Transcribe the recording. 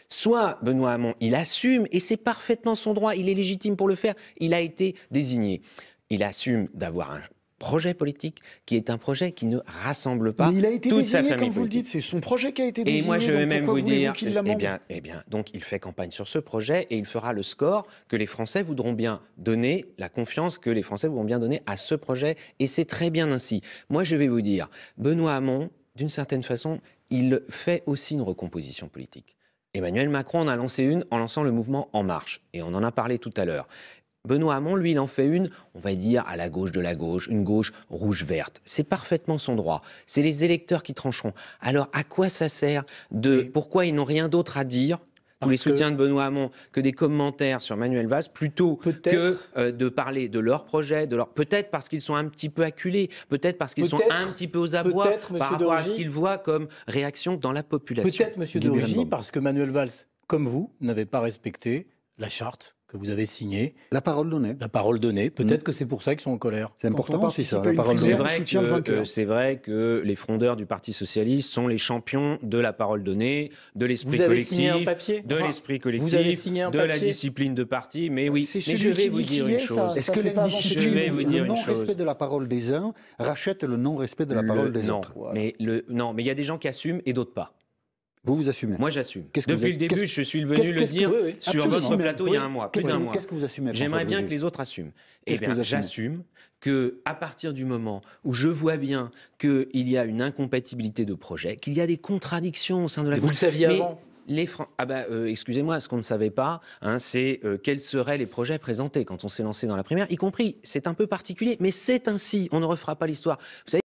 Soit Benoît Hamon, il assume, et c'est parfaitement son droit, il est légitime pour le faire, il a été désigné. Il assume d'avoir un projet politique qui est un projet qui ne rassemble pas mais il a été toute désigné, sa famille comme vous le politique. dites, c'est son projet qui a été désigné. Et moi, je vais même vous dire, donc il fait campagne sur ce projet et il fera le score que les Français voudront bien donner, la confiance que les Français voudront bien donner à ce projet. Et c'est très bien ainsi. Moi, je vais vous dire, Benoît Hamon, d'une certaine façon, il fait aussi une recomposition politique. Emmanuel Macron en a lancé une en lançant le mouvement En Marche. Et on en a parlé tout à l'heure. Benoît Hamon, lui, il en fait une, on va dire, à la gauche de la gauche, une gauche rouge-verte. C'est parfaitement son droit. C'est les électeurs qui trancheront. Alors, à quoi ça sert Pourquoi ils n'ont rien d'autre à dire pour les soutiens de Benoît Hamon que des commentaires sur Manuel Valls, plutôt que de parler de leur projet, peut-être parce qu'ils sont un petit peu acculés, peut-être parce qu'ils sont un petit peu aux abois par rapport à ce qu'ils voient comme réaction dans la population. Peut-être, Monsieur de Rugy, parce que Manuel Valls, comme vous, n'avait pas respecté la charte que vous avez signée. La parole donnée. La parole donnée. Peut-être que c'est pour ça qu'ils sont en colère. C'est important aussi, ça, la parole donnée. C'est vrai que les frondeurs du Parti Socialiste sont les champions de la parole donnée, de l'esprit collectif, de l'esprit collectif, de la discipline de parti. Mais oui, mais je vais vous dire une chose. Est-ce que le non-respect de la parole des uns rachète le non-respect de la parole des autres? Mais il y a des gens qui assument et d'autres pas. Vous assumez? Moi, j'assume. Depuis le début, je suis venu le dire sur votre plateau il y a un mois, plus d'un mois. Qu'est-ce que vous assumez? J'aimerais bien que les autres assument. Eh bien, j'assume qu'à partir du moment où je vois bien qu'il y a une incompatibilité de projet, qu'il y a des contradictions au sein de la gauche. Vous le saviez avant? Excusez-moi, ce qu'on ne savait pas, c'est quels seraient les projets présentés quand on s'est lancé dans la primaire, y compris. C'est un peu particulier, mais c'est ainsi. On ne refera pas l'histoire. Vous savez,